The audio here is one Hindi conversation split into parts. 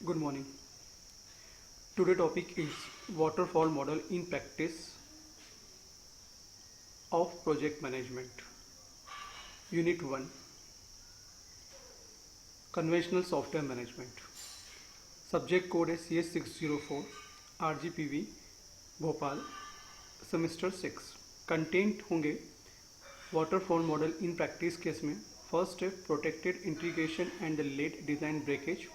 Good morning. Today topic is waterfall model in practice of project management. Unit 1, Conventional Software Management. Subject code है CS604 RGPV Bhopal semester 6. Content होंगे waterfall model in practice case में. First step protected integration and the late design breakage.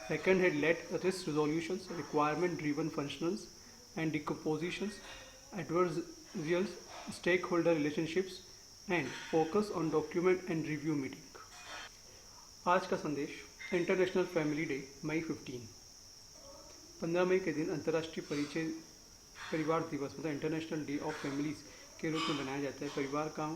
Second है let risk resolutions, requirement driven functionals and decompositions, adversarials, stakeholder relationships and focus on document and review meeting. आज का संदेश. इंटरनेशनल फैमिली डे मई 15 मई के दिन अंतर्राष्ट्रीय परिवार दिवस मतलब इंटरनेशनल डे ऑफ फैमिलीज के रूप में मनाया जाता है. परिवार का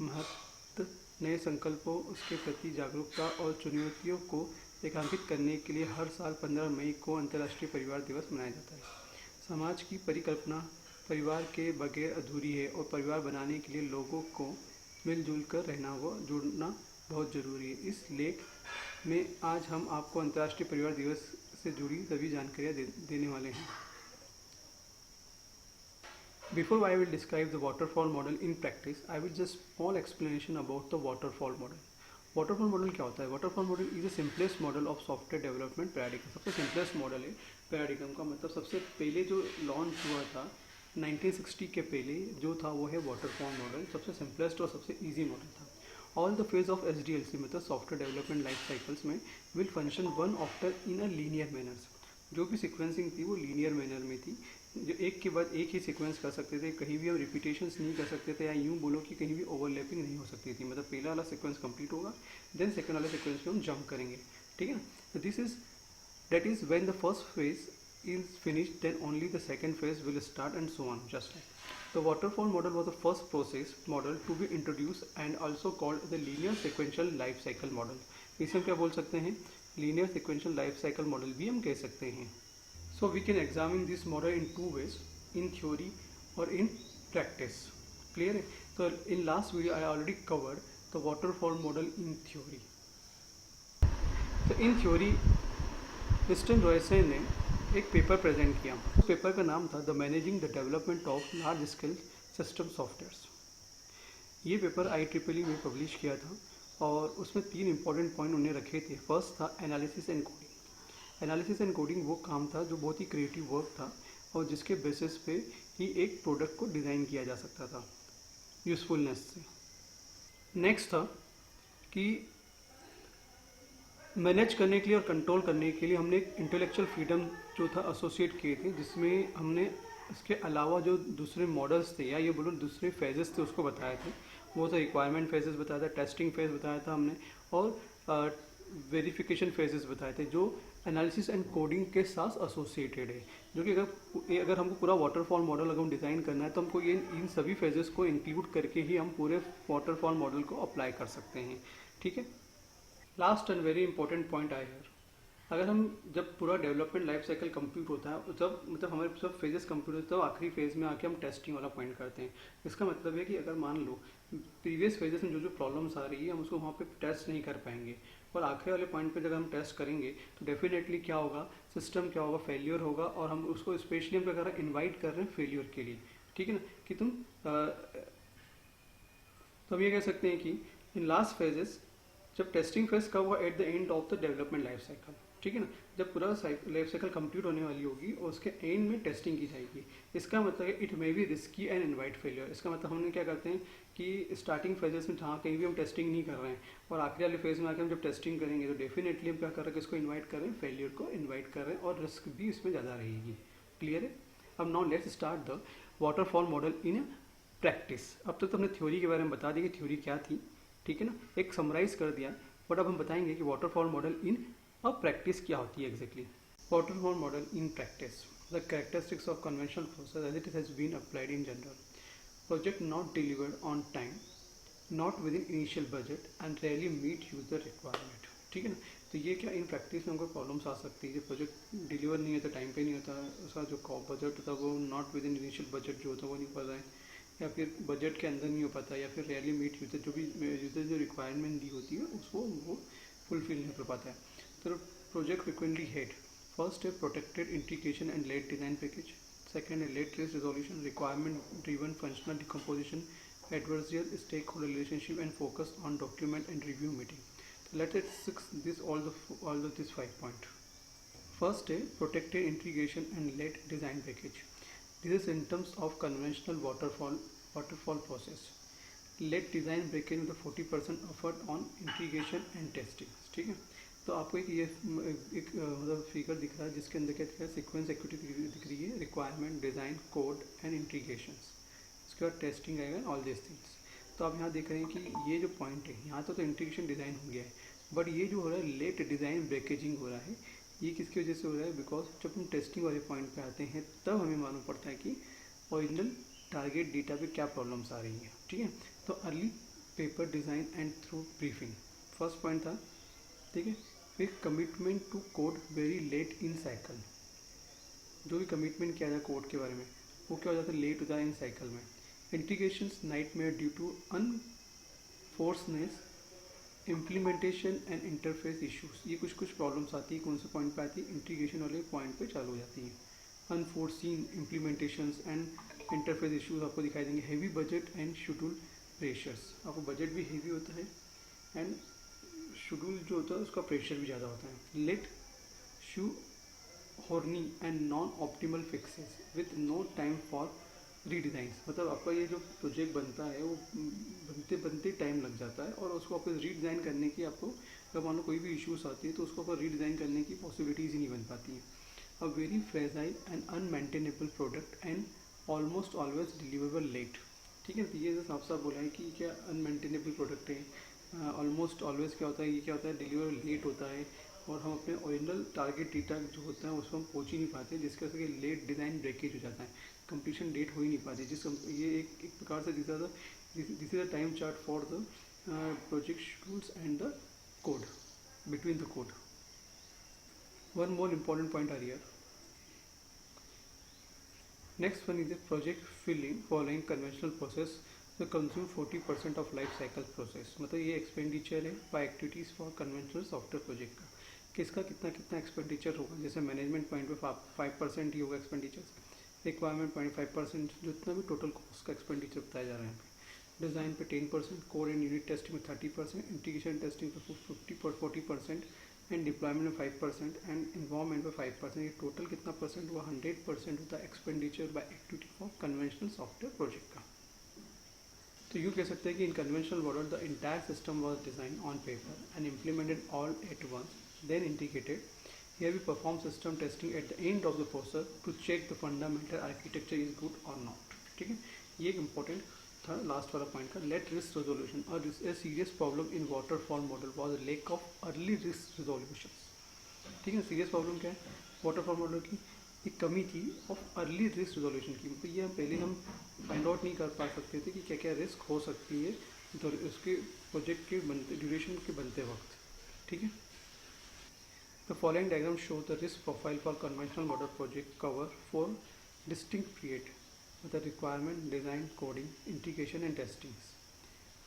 महत्व, नए संकल्पों, उसके प्रति जागरूकता और चुनौतियों को रेखांकित करने के लिए हर साल 15 मई को अंतर्राष्ट्रीय परिवार दिवस मनाया जाता है. समाज की परिकल्पना परिवार के बगैर अधूरी है और परिवार बनाने के लिए लोगों को मिलजुल कर रहना व जुड़ना बहुत ज़रूरी है. इस लेख में आज हम आपको अंतर्राष्ट्रीय परिवार दिवस से जुड़ी सभी जानकारियाँ देने वाले हैं. Before I will describe the waterfall model in practice, I will just small explanation about the waterfall model. Waterfall model क्या होता है? Waterfall model is the simplest model of software development paradigm. सबसे सिंपलेस्ट मॉडल है पैराडिगम का. मतलब सबसे पहले जो लॉन्च हुआ था 1960 के पहले जो था वो है वाटरफॉल मॉडल. सबसे सिंपलेस्ट और सबसे इजी मॉडल था. All the phase of SDLC मतलब सॉफ्टवेयर डेवलपमेंट लाइफ साइकिल्स में will function one after in a linear manners. जो भी सिक्वेंसिंग थी वो लीनियर मैनर में थी. जो एक के बाद एक ही सीक्वेंस कर सकते थे. कहीं भी हम रिपीटेशंस नहीं कर सकते थे या यूँ बोलो कि कहीं भी ओवरलैपिंग नहीं हो सकती थी. मतलब पहला वाला सीक्वेंस कंप्लीट होगा देन सेकंड वाले सीक्वेंस पे हम जंप करेंगे. ठीक है ना. तो this is that is when the first phase is finished then only the second phase will start and so on just like. The waterfall model was the first process model to be introduced and also called the linear sequential life cycle model. इसे हम क्या बोल सकते हैं? linear sequential life cycle model भी हम कह सकते हैं. So we can examine this model in two ways, in theory or in practice. Clear है? So in last video I already covered the waterfall model in theory. So in theory mister Royson ने एक पेपर प्रेजेंट किया. उस पेपर का नाम था the managing the development of large scale system softwares. ये पेपर IEEE में पब्लिश किया था और उसमें 3 इंपॉर्टेंट पॉइंट उन्हें रखे थे. फर्स्ट था analysis and coding. Analysis and coding वो काम था जो बहुत ही क्रिएटिव वर्क था और जिसके बेसिस पे ही एक प्रोडक्ट को डिज़ाइन किया जा सकता था यूज़फुलनेस से. नेक्स्ट था कि मैनेज करने के लिए और कंट्रोल करने के लिए हमने एक इंटेलेक्चुअल फ्रीडम जो था एसोसिएट किए थे, जिसमें हमने इसके अलावा जो दूसरे मॉडल्स थे या ये बोलो दूसरे फेजेस थे उसको बताए थे. वो था रिक्वायरमेंट फेजेस बताया था, टेस्टिंग फेज बताया था हमने और वेरिफिकेशन फेजेस बताए थे जो एनालिसिस एंड कोडिंग के साथ एसोसिएटेड है. जो कि अगर हमको पूरा वाटरफॉल मॉडल अगर हम डिज़ाइन करना है तो हमको ये इन सभी फेजेस को इंक्लूड करके ही हम पूरे वाटरफॉल मॉडल को अप्लाई कर सकते हैं. ठीक है. Last and very important point आए है. अगर हम जब पूरा डेवलपमेंट लाइफ साइकिल कंप्लीट होता है जब मतलब हमारे सब फेजेस कंप्लीट होते हैं तो आखिरी फेज में आके हम टेस्टिंग वाला पॉइंट करते हैं. इसका मतलब है कि अगर मान लो प्रीवियस फेजेस में जो प्रॉब्लम्स आ रही है हम उसको वहाँ पे टेस्ट नहीं कर पाएंगे और आखिरी वाले पॉइंट पे जब हम टेस्ट करेंगे तो डेफिनेटली क्या होगा, सिस्टम क्या होगा, फेलियर होगा. और हम उसको स्पेशली हम क्या कर रहे हैं, इन्वाइट कर रहे हैं फेलियर के लिए. ठीक है ना. कि तुम तो हम ये कह सकते हैं कि इन लास्ट फेजेस जब टेस्टिंग फेज कब हुआ, at the end of the development life cycle. ठीक है ना. जब पूरा लाइफ साइकिल कंप्लीट होने वाली होगी और उसके एंड में टेस्टिंग की जाएगी. इसका मतलब है it may be risky and invite failure. इसका मतलब हम क्या करते हैं कि स्टार्टिंग फेजेस में जहाँ कहीं भी हम टेस्टिंग नहीं कर रहे हैं और आखिरी वाले फेज में आकर हम जब टेस्टिंग करेंगे तो डेफिनेटली हम क्या कर रहे हैं, इसको इन्वाइट कर रहे हैं, फेलियर को इन्वाइट कर रहे हैं और रिस्क भी इसमें ज़्यादा रहेगी. क्लियर है. अब now let's start the waterfall model in practice. अब तक तो हमने थ्योरी के बारे में बता दिया कि थ्योरी क्या थी. ठीक है ना. एक समराइज कर दिया. बट अब हम बताएंगे कि वाटरफॉल मॉडल इन अब प्रैक्टिस क्या होती है exactly. Waterfall model in practice. The characteristics of conventional process as it has been applied in general. Project not delivered on time, not within initial budget and rarely meet user requirement. ठीक है ना. तो ये क्या इन प्रैक्टिस में हमको प्रॉब्लम्स आ सकती है. जो प्रोजेक्ट डिलीवर नहीं होता, टाइम पे नहीं होता, उसका जो बजट होता है वो not within initial budget जो होता है वो नहीं पड़ रहा है या फिर बजट के अंदर नहीं हो पाता या फिर रेयरली मीट यूजर जो भी यूजर जो रिक्वायरमेंट दी होती है उसको वो फुलफिल नहीं कर पाता है. तो प्रोजेक्ट फ्रिक्वेंटली हेड फर्स्ट है protected integration and late design package, second है late risk resolution, requirement driven functional decomposition, adversarial stakeholder relationship and focus on document and review meeting. So let's discuss this all the these 5 points. First is protected integration and late design package. This is in terms of conventional waterfall process. Late design package with 40% effort on integration and testing. ठीक है, तो आपको एक मतलब फिगर दिख रहा है जिसके अंदर क्या दिख रहा है, सीक्वेंस एक्टिविटी दिख रही है, requirement, design, code and integrations, उसके बाद टेस्टिंग आएगा, ऑल दिस थिंग्स. तो आप यहाँ देख रहे हैं कि ये जो पॉइंट है यहाँ तो इंटीग्रेशन डिज़ाइन हो गया है, बट ये जो हो रहा है लेट डिज़ाइन पैकेजिंग हो रहा है. ये किसकी वजह से हो रहा है? बिकॉज जब हम टेस्टिंग वाले पॉइंट पे आते हैं तब हमें मालूम पड़ता है कि ओरिजिनल टारगेट डेटा पे क्या प्रॉब्लम्स आ रही हैं. ठीक है, तो early paper design and through briefing first point था. ठीक है, फिर commitment to code very late in cycle. जो भी कमिटमेंट किया जाए कोड के बारे में वो क्या हो जाता है, लेट हो जाए इन साइकिल में. Integrations nightmare due to unforeseenness, implementation and interface issues. ये कुछ प्रॉब्लम्स आती है. कौन से पॉइंट पे आती है? इंटीग्रेशन वाले पॉइंट पे चालू हो जाती है. Unforeseen implementations and interface issues आपको दिखाई देंगे. Heavy budget and schedule pressures, आपको बजट भी हैवी होता है एंड शेड्यूल जो होता है उसका प्रेशर भी ज़्यादा होता है. Late shoehorning and non optimal fixes with no time for redesign. मतलब आपका ये जो प्रोजेक्ट बनता है वो बनते बनते टाइम लग जाता है और उसको आपको रीडिज़ाइन करने की, आपको जब मान लो कोई भी इश्यूज आती है तो उसको आपको रीडिज़ाइन करने की पॉसिबिलिटीज़ ही नहीं बन पाती हैं. A very fragile and unmaintainable product and almost always deliverable late. ठीक है, तो ये जो साफ साफ बोला है कि क्या अनमेंटेनेबल प्रोडक्ट है, ऑलमोस्ट ऑलवेज क्या होता है, ये क्या होता है, डिलीवर लेट होता है और हम अपने ओरिजिनल टारगेट डेटा जो होता है उस पर हम पहुँच ही नहीं पाते, जिसकी वजह से लेट डिज़ाइन ब्रेकेज हो जाता है, कंप्लीशन डेट हो ही नहीं पाती. ये एक प्रकार से this is the time chart for the project schedules and the code, between the code. One more important point are here. Next one is the project filling following conventional process to consume 40% of life cycle process. मतलब ये एक्सपेंडिचर है by activities for conventional software project का. किसका कितना एक्सपेंडिचर होगा? जैसे मैनेजमेंट पॉइंट पे 5% ही होगा एक्सपेंडिचर, रिक्वायरमेंट 25%, जितना भी टोटल कॉस्ट का एक्सपेंडिचर बताया जा रहा है. डिज़ाइन पे 10%, कोड एंड यूनिट टेस्टिंग में 30%, इंटीग्रेशन टेस्टिंग पे 40% एंड डिप्लॉयमेंट में 5% एंड इन्वायरमेंट पे 5%. ये टोटल कितना परसेंट हुआ? 100% होता है expenditure by activity for conventional software project का. तो यूँ कह सकते हैं कि in conventional model the entire system was design on paper and implemented all at once, then integrated. Here we perform system testing at the end of the process to check the fundamental architecture is good or not. ठीक है, ये एक इम्पोर्टेंट था लास्ट वाला पॉइंट का. Late risk resolution. और a serious problem in waterfall model was lack of early risk resolution. ठीक है, सीरियस प्रॉब्लम क्या है वाटरफॉल मॉडल की? एक कमी थी ऑफ अर्ली रिस्क रिजोल्यूशन की. तो ये पहले हम फाइंड आउट नहीं कर पा सकते थे कि क्या क्या रिस्क हो सकती है तो उसके प्रोजेक्ट के बनते ड्यूरेशन के बनते वक्त. ठीक है, the following diagram show the risk profile for conventional model project cover 4 distinct period with the requirement, design, coding, integration and testing.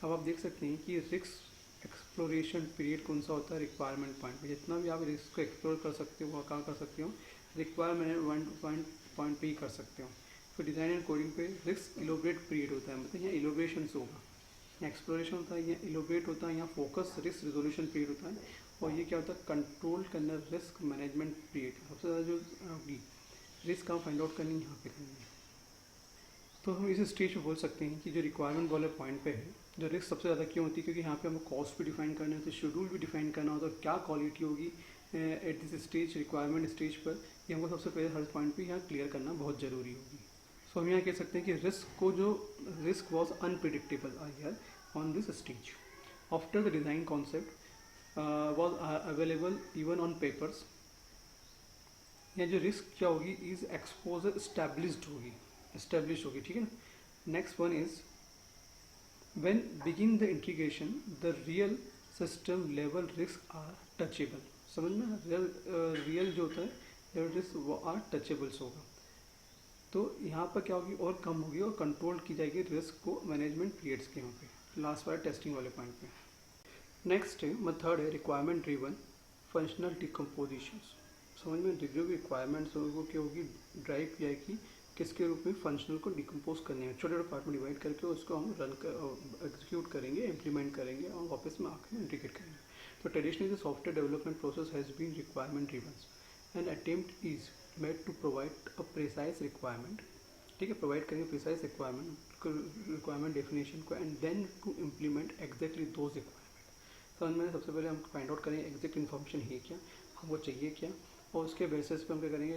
अब आप देख सकते हैं कि रिस्क एक्सप्लोरेशन पीरियड कौन सा होता है? रिक्वायरमेंट पॉइंट पे. जितना भी आप रिस्क को एक्सप्लोर कर सकते हो वहाँ कहाँ कर सकते हो? रिक्वायरमेंट पॉइंट पे ही कर सकते हो. फिर डिज़ाइन एंड कोडिंग पे रिस्क इलोबरेट पीरियड होता है, मतलब यहाँ इलोबरेशन होगा, यहाँ एक्सप्लोरेशन होता है, यहाँ इलोबरेट होता है, यहाँ फोकस रिस्क रिजोल्यूशन पीरियड होता है. और ये क्या होता है? कंट्रोल करना रिस्क मैनेजमेंट पीरियड. सबसे ज़्यादा जो होगी रिस्क का फाइंड आउट करनी यहाँ पे करनी है. तो हम इस स्टेज पे बोल सकते हैं कि जो रिक्वायरमेंट वाले पॉइंट पे है जो रिस्क सबसे ज़्यादा क्यों होती है? क्योंकि यहाँ पे हमको कॉस्ट भी डिफाइन करना है, तो शेड्यूल भी डिफाइन करना होता है, क्या क्वालिटी होगी at this stage, requirement stage पर. ये हमको सबसे पहले हर पॉइंट पर यहाँ क्लियर करना बहुत ज़रूरी होगी. सो हम यहाँ कह सकते हैं कि risk was unpredictable here on this stage. After the design concept was available even on papers. या जो रिस्क क्या होगी? इज एक्सपोजर स्टैब्लिश्ड होगी. ठीक है ना. Next one is when begin the integration the real system level risk are touchable. समझना, रियल जो होता है लेवल रिस्क वो आर टचेबल्स होगा. तो यहाँ पर क्या होगी? और कम होगी और कंट्रोल की जाएगी रिस्क को मैनेजमेंट पीरियड्स के यहाँ पे. लास्ट वाला टेस्टिंग वाले पॉइंट पे. नेक्स्ट है थर्ड है रिक्वायरमेंट ड्रिवन फंक्शनल डिकम्पोजिशन. समझ में रिव्यू रिक्वायरमेंट्स को क्या होगी, ड्राइव किया है कि किसके रूप में फंक्शनल को डिकम्पोज करने हैं, छोटे छोटे पार्ट में डिवाइड करके उसको हम रन कर एग्जीक्यूट करेंगे, इम्प्लीमेंट करेंगे और वापस में आकर इंटीग्रेट करेंगे. तो traditionally the software development process has been requirement driven. An attempt is made to provide a precise requirement. ठीक है, प्रोवाइड करेंगे प्रिसाइज रिक्वायरमेंट डेफिनेशन को and then to implement exactly those requirement. समझ में सबसे पहले हम फाइंड आउट करेंगे एग्जैक्ट इन्फॉर्मेशन है क्या, हमको चाहिए क्या, और उसके बेसिस पे हम क्या करेंगे,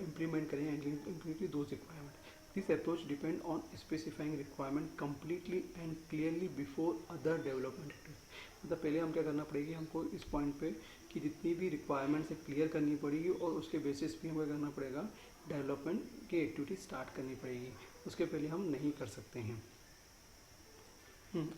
इम्प्लीमेंट करेंगे exactly those requirement. This approach depend on specifying requirement completely and clearly before other development activities. मतलब पहले हम क्या करना पड़ेगी, हमको इस पॉइंट पे कि जितनी भी रिक्वायरमेंट्स है क्लियर करनी पड़ेगी और उसके बेसिस पे हमें करना पड़ेगा डेवलपमेंट की एक्टिविटी स्टार्ट करनी पड़ेगी. उसके पहले हम नहीं कर सकते हैं.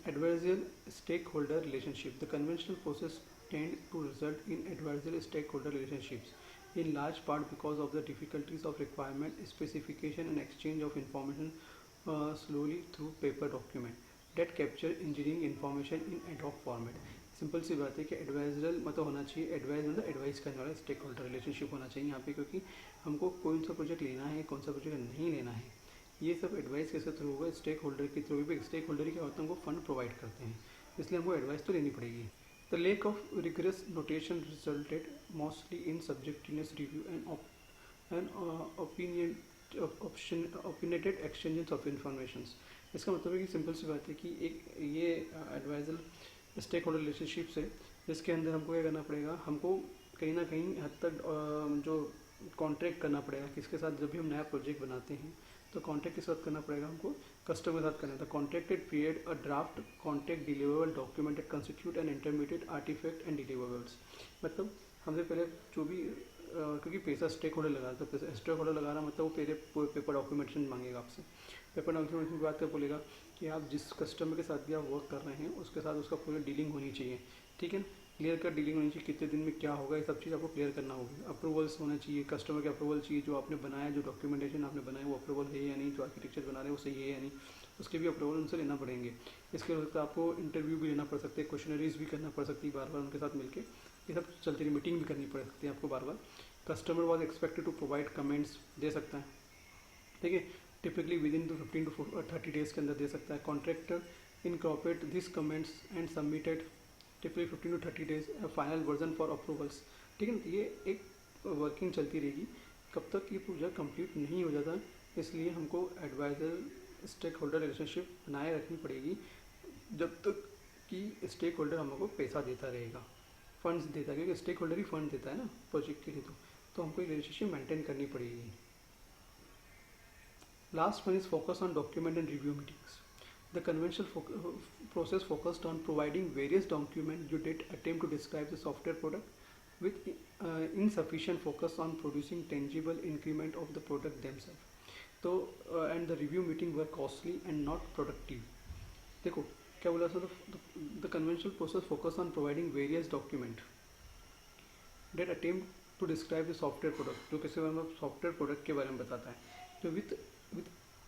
Adversarial stakeholder relationship. The conventional process tend to result in adversarial stakeholder relationships, in large part because of the difficulties of requirement specification and exchange of information slowly through paper document that capture engineering information in ad hoc format. Simple सी बात है कि एडवाइजरल मतलब होना चाहिए, एडवाइज मतलब एडवाइस करने वाला स्टेक होल्डर रिलेशनशिप होना चाहिए यहाँ पे, क्योंकि हमको कौन सा प्रोजेक्ट लेना है कौन सा प्रोजेक्ट नहीं लेना है, ये सब एडवाइस किसके थ्रू होगा, स्टेक होल्डर के थ्रू. भी स्टेक होल्डर ही क्या होता है, हमको फंड प्रोवाइड करते हैं, इसलिए हमको एडवाइस तो लेनी पड़ेगी. The lack of rigorous notation resulted mostly in subjectiveness review and opinionated exchanges of information. इसका मतलब है कि सिंपल सी बात है कि एक ये एडवाइजर स्टेक होल्डर रिलेशनशिप्स है, जिसके अंदर हमको क्या करना पड़ेगा, हमको कहीं ना कहीं हद तक जो कॉन्ट्रैक्ट करना पड़ेगा किसके साथ. जब भी हम नया प्रोजेक्ट बनाते हैं तो कॉन्ट्रैक्ट के साथ करना पड़ेगा हमको, कस्टमर के साथ करना था. Contracted period a draft contract deliverable document constitute and intermediate artifact and deliverables. मतलब हमसे पहले जो भी क्योंकि पैसा स्टेक होल्डर लगा रहा, तो पैसा स्टेक होल्डर लगा रहा मतलब वो पहले पेपर डॉक्यूमेंटेशन मांगेगा आपसे. पेपर डॉक्यूमेंटेशन की बात कर बोलेगा कि आप जिस कस्टमर के साथ भी आप वर्क कर रहे हैं उसके साथ उसका पूरी डीलिंग होनी चाहिए. ठीक है, क्लियर कर डीलिंग होनी चाहिए, कितने दिन में क्या होगा, ये सब चीज़ आपको क्लियर करना होगी. अप्रूवल्स होना चाहिए, कस्टमर के अप्रूवल चाहिए, जो आपने बनाया, जो डॉक्यूमेंटेशन आपने बनाया वो अप्रूवल है या नहीं, जो आर्किटेक्चर बना रहे हैं वो सही है या नहीं, उसके भी अप्रूवल उनसे लेना पड़ेंगे. इसके बाद आपको इंटरव्यू भी लेना पड़ सकते हैं, क्वेश्चनरीज भी करना पड़ सकती है बार बार उनके साथ मिलकर, ये सब चलती रही. मीटिंग भी करनी पड़ सकती है आपको बार बार. Customer was expected to provide comments, दे सकता है. ठीक है, typically within 15 to 30 days के अंदर दे सकता है. Contractor incorporate this comments and submitted typically 15 to 30 days final version for approvals. ठीक है, ये एक वर्किंग चलती रहेगी कब तक ये प्रोजेक्ट कंप्लीट नहीं हो जाता. इसलिए हमको एडवाइजर स्टेक होल्डर रिलेशनशिप बनाए रखनी पड़ेगी जब तक कि स्टेक होल्डर हमको पैसा देता रहेगा, फंड्स देता है, क्योंकि स्टेक होल्डर ही फंड देता है ना प्रोजेक्ट के लिए. तो हमको ये रिलेशनशिप मेंटेन करनी पड़ेगी. Last one is focus on document and review meetings. The conventional process focused on providing various documents you did attempt to describe the software product with insufficient focus on producing tangible increment of the product themselves. So and the review meeting were costly and not productive. देखो क्या बोला sir, the conventional process focused on providing various documents that attempt to describe the software product, जो किसी बारे में सॉफ्टवेयर प्रोडक्ट के बारे में बताता है. तो विथ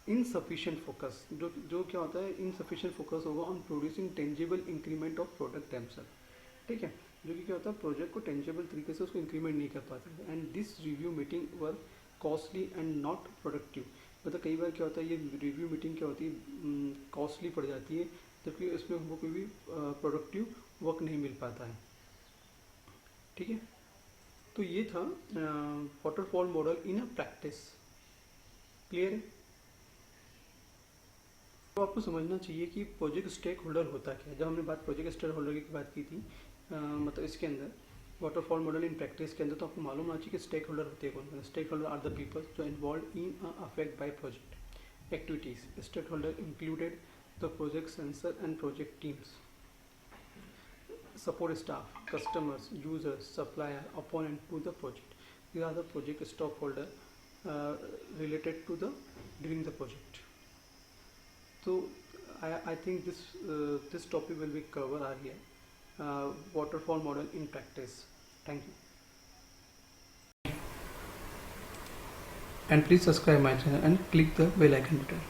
इनसफिशिएंट फोकस, जो क्या होता है, इनसफिशिएंट फोकस होगा on producing tangible increment of product themselves. ठीक है, जो कि क्या होता है, प्रोजेक्ट को टेंजिबल तरीके से उसको इंक्रीमेंट नहीं कर पाते. And this review meeting were costly and not productive. मतलब कई बार क्या होता है, ये रिव्यू मीटिंग क्या होती है, कॉस्टली पड़ जाती है, जबकि इसमें हमको कोई भी प्रोडक्टिव वर्क नहीं मिल पाता है. ठीक है, तो ये था waterfall model in a practice. Clear है? तो आपको समझना चाहिए कि प्रोजेक्ट स्टेक होल्डर होता क्या है. जब हमने प्रोजेक्ट स्टेक होल्डर की बात की थी, मतलब इसके अंदर वाटरफॉल मॉडल इन प्रैक्टिस के अंदर, तो आपको मालूम होना चाहिए कि स्टेक होल्डर होते हैं कौन. Stakeholder are the people जो involve in affect by project activities. Stakeholder included the project sensor and project teams, support staff, customers, users, supplier, opponent to the project. These are the project stakeholder related to the during the project. So I think this topic will be covered here. Waterfall model in practice. Thank you. And please subscribe my channel and click the bell icon button.